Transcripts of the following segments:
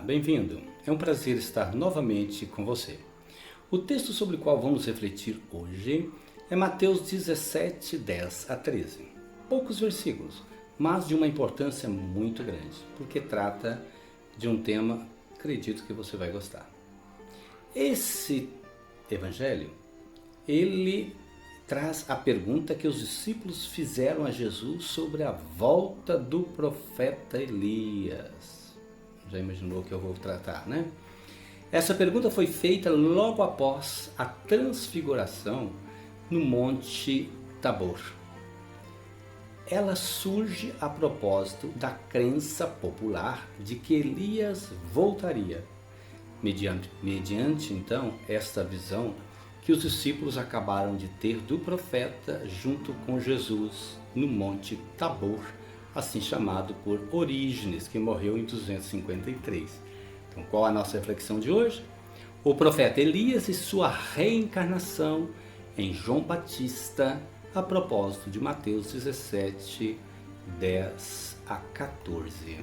bem-vindo. É um prazer estar novamente com você. O texto sobre o qual vamos refletir hoje é Mateus 17, 10 a 13. Poucos versículos, mas de uma importância muito grande, porque trata de um tema, acredito que você vai gostar. Esse evangelho, ele traz a pergunta que os discípulos fizeram a Jesus sobre a volta do profeta Elias. Já imaginou o que eu vou tratar, né? Essa pergunta foi feita logo após a transfiguração no Monte Tabor. Ela surge a propósito da crença popular de que Elias voltaria. Mediante então, esta visão que os discípulos acabaram de ter do profeta junto com Jesus no Monte Tabor, assim chamado por Orígenes, que morreu em 253. Então, qual a nossa reflexão de hoje? O profeta Elias e sua reencarnação em João Batista, a propósito de Mateus 17, 10 a 14.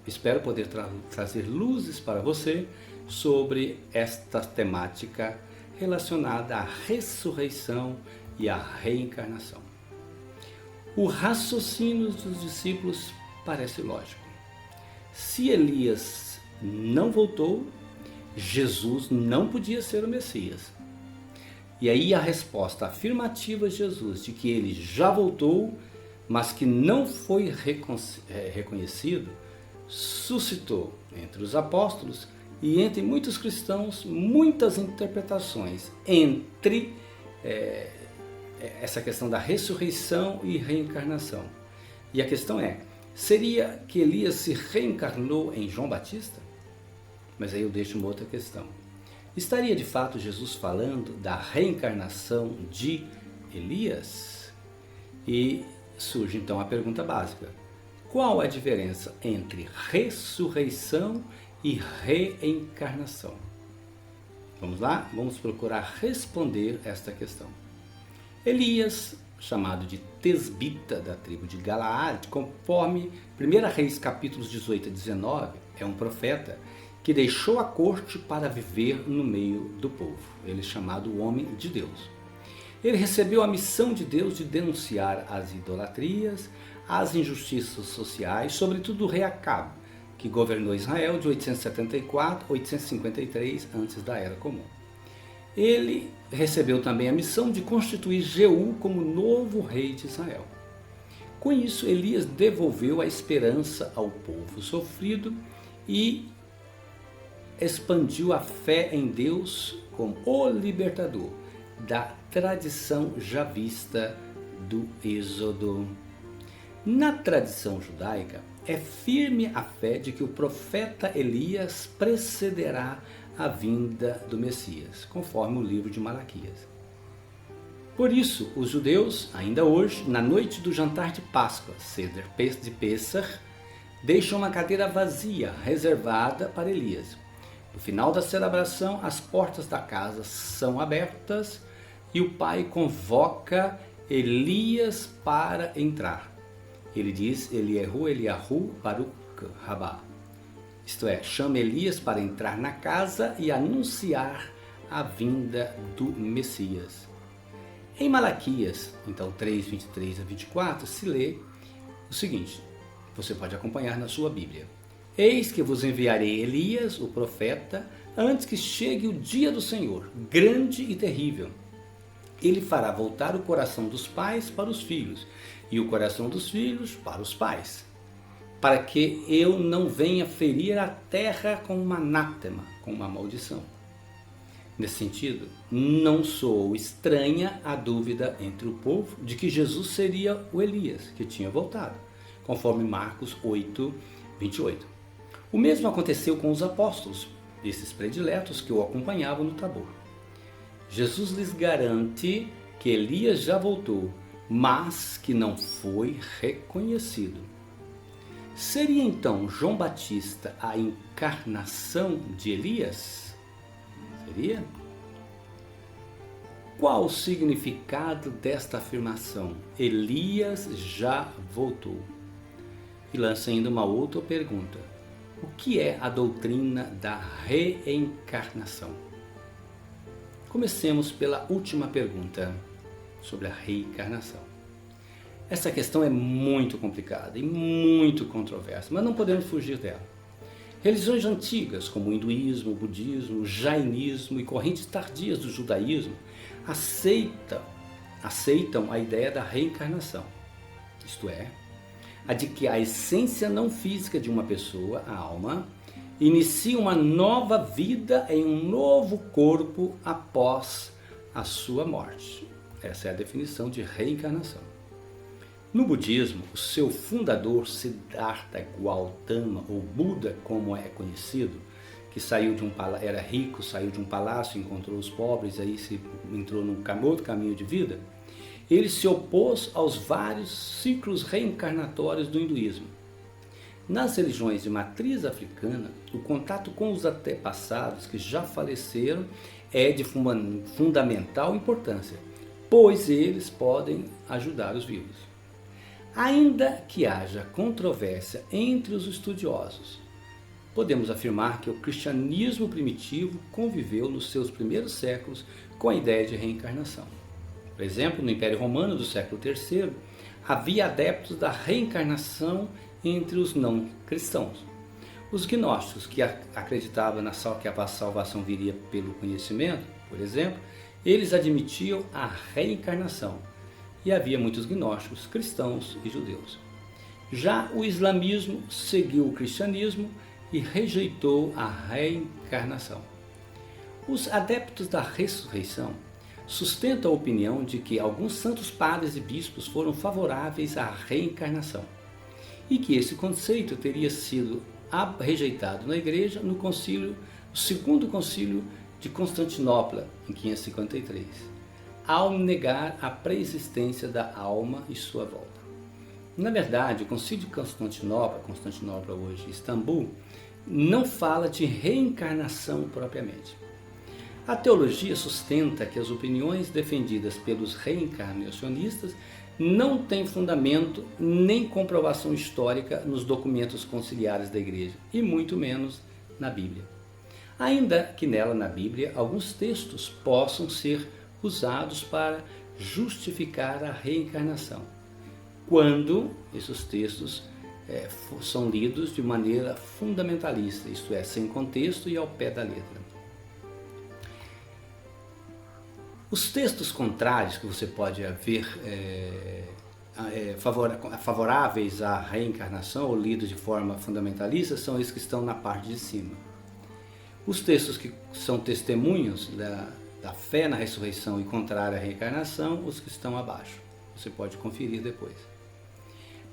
Espero poder trazer luzes para você sobre esta temática relacionada à ressurreição e à reencarnação. O raciocínio dos discípulos parece lógico. Se Elias não voltou, Jesus não podia ser o Messias. E aí a resposta afirmativa de Jesus de que ele já voltou, mas que não foi reconhecido, suscitou entre os apóstolos e entre muitos cristãos muitas interpretações entre essa questão da ressurreição e reencarnação. E a questão é, seria que Elias se reencarnou em João Batista? Mas aí eu deixo uma outra questão. Estaria de fato Jesus falando da reencarnação de Elias? E surge então a pergunta básica. Qual a diferença entre ressurreição e reencarnação? Vamos lá? Vamos procurar responder esta questão. Elias, chamado de Tesbita da tribo de Galaade, conforme 1 Reis capítulos 18 a 19, é um profeta que deixou a corte para viver no meio do povo. Ele é chamado o homem de Deus. Ele recebeu a missão de Deus de denunciar as idolatrias, as injustiças sociais, sobretudo o rei Acabe, que governou Israel de 874 a 853 antes da Era Comum. Ele recebeu também a missão de constituir Jeú como novo rei de Israel. Com isso, Elias devolveu a esperança ao povo sofrido e expandiu a fé em Deus como o libertador da tradição já vista do Êxodo. Na tradição judaica, é firme a fé de que o profeta Elias precederá a vinda do Messias, conforme o livro de Malaquias. Por isso, os judeus, ainda hoje, na noite do jantar de Páscoa, Seder de Pêssar, deixam uma cadeira vazia, reservada para Elias. No final da celebração, as portas da casa são abertas e o pai convoca Elias para entrar. Ele diz, Eliahu Baruch Rabá. Isto é, chama Elias para entrar na casa e anunciar a vinda do Messias. Em Malaquias, então 3, 23 a 24, se lê o seguinte, você pode acompanhar na sua Bíblia. Eis que vos enviarei Elias, o profeta, antes que chegue o dia do Senhor, grande e terrível. Ele fará voltar o coração dos pais para os filhos, e o coração dos filhos para os pais, para que eu não venha ferir a terra com uma anátema, com uma maldição. Nesse sentido, não sou estranha a dúvida entre o povo de que Jesus seria o Elias, que tinha voltado, conforme Marcos 8, 28. O mesmo aconteceu com os apóstolos, esses prediletos que o acompanhavam no Tabor. Jesus lhes garante que Elias já voltou, mas que não foi reconhecido. Seria então João Batista a encarnação de Elias? Seria? Qual o significado desta afirmação? Elias já voltou. E lança ainda uma outra pergunta. O que é a doutrina da reencarnação? Comecemos pela última pergunta sobre a reencarnação. Essa questão é muito complicada e muito controversa, mas não podemos fugir dela. Religiões antigas, como o hinduísmo, o budismo, o jainismo e correntes tardias do judaísmo, aceitam a ideia da reencarnação. Isto é, a de que a essência não física de uma pessoa, a alma, inicia uma nova vida em um novo corpo após a sua morte. Essa é a definição de reencarnação. No budismo, o seu fundador, Siddhartha Gautama, ou Buda, como é conhecido, que era rico, saiu de um palácio, encontrou os pobres, aí entrou num outro caminho de vida, ele se opôs aos vários ciclos reencarnatórios do hinduísmo. Nas religiões de matriz africana, o contato com os antepassados que já faleceram é de fundamental importância, pois eles podem ajudar os vivos. Ainda que haja controvérsia entre os estudiosos, podemos afirmar que o cristianismo primitivo conviveu nos seus primeiros séculos com a ideia de reencarnação. Por exemplo, no Império Romano do século III, havia adeptos da reencarnação entre os não cristãos. Os gnósticos, que acreditavam que a salvação viria pelo conhecimento, por exemplo, eles admitiam a reencarnação. E havia muitos gnósticos, cristãos e judeus. Já o islamismo seguiu o cristianismo e rejeitou a reencarnação. Os adeptos da ressurreição sustentam a opinião de que alguns santos padres e bispos foram favoráveis à reencarnação e que esse conceito teria sido rejeitado na Igreja no segundo concílio de Constantinopla, em 553, ao negar a preexistência da alma e sua volta. Na verdade, o concílio de Constantinopla hoje, Istambul, não fala de reencarnação propriamente. A teologia sustenta que as opiniões defendidas pelos reencarnacionistas não têm fundamento nem comprovação histórica nos documentos conciliares da Igreja, e muito menos na Bíblia. Ainda que nela, na Bíblia, alguns textos possam ser usados para justificar a reencarnação, quando esses textos são lidos de maneira fundamentalista, isto é, sem contexto e ao pé da letra. Os textos contrários que você pode ver favoráveis à reencarnação ou lidos de forma fundamentalista são esses que estão na parte de cima. Os textos que são testemunhos da fé na ressurreição e contrária à reencarnação, os que estão abaixo. Você pode conferir depois.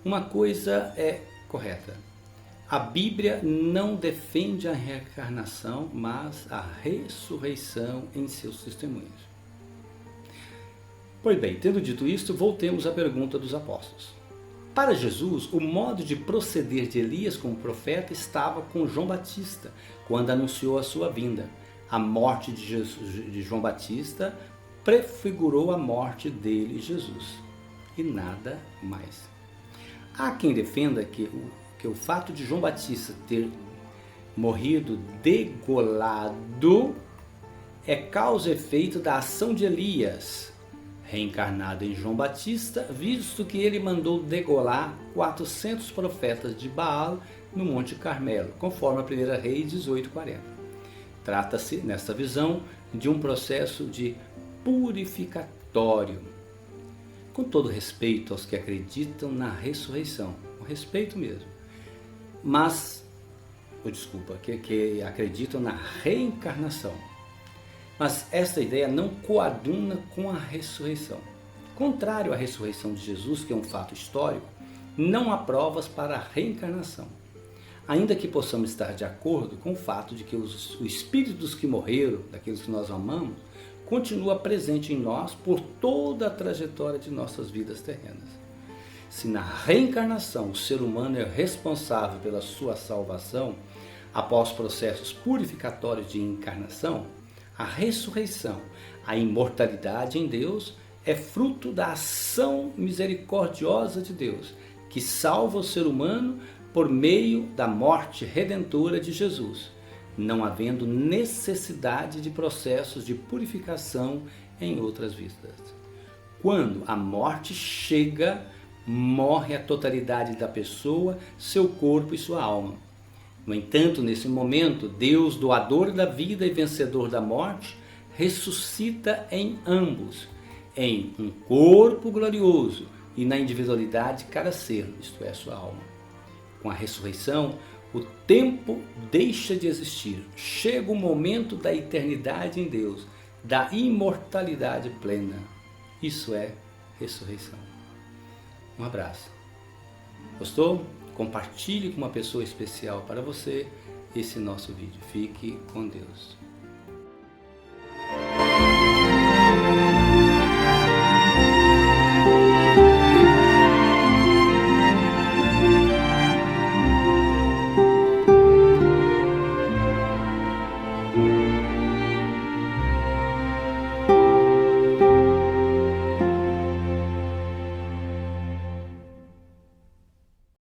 Uma coisa é correta. A Bíblia não defende a reencarnação, mas a ressurreição em seus testemunhos. Pois bem, tendo dito isto, voltemos à pergunta dos apóstolos. Para Jesus, o modo de proceder de Elias como profeta estava com João Batista, quando anunciou a sua vinda. A morte de João Batista prefigurou a morte dele, Jesus, e nada mais. Há quem defenda que o fato de João Batista ter morrido degolado é causa e efeito da ação de Elias, reencarnado em João Batista, visto que ele mandou degolar 400 profetas de Baal no Monte Carmelo, conforme a 1 Reis 18:40. Trata-se, nesta visão, de um processo de purificatório. Com todo respeito aos que acreditam na ressurreição, com respeito mesmo, que acreditam na reencarnação. Mas esta ideia não coaduna com a ressurreição. Contrário à ressurreição de Jesus, que é um fato histórico, não há provas para a reencarnação. Ainda que possamos estar de acordo com o fato de que o espírito dos que morreram, daqueles que nós amamos, continua presente em nós por toda a trajetória de nossas vidas terrenas. Se na reencarnação o ser humano é responsável pela sua salvação, após processos purificatórios de encarnação, a ressurreição, a imortalidade em Deus, é fruto da ação misericordiosa de Deus, que salva o ser humano por meio da morte redentora de Jesus, não havendo necessidade de processos de purificação em outras vidas. Quando a morte chega, morre a totalidade da pessoa, seu corpo e sua alma. No entanto, nesse momento, Deus, doador da vida e vencedor da morte, ressuscita em ambos, em um corpo glorioso e na individualidade de cada ser, isto é, sua alma. Com a ressurreição, o tempo deixa de existir. Chega o momento da eternidade em Deus, da imortalidade plena. Isso é ressurreição. Um abraço. Gostou? Compartilhe com uma pessoa especial para você esse nosso vídeo. Fique com Deus.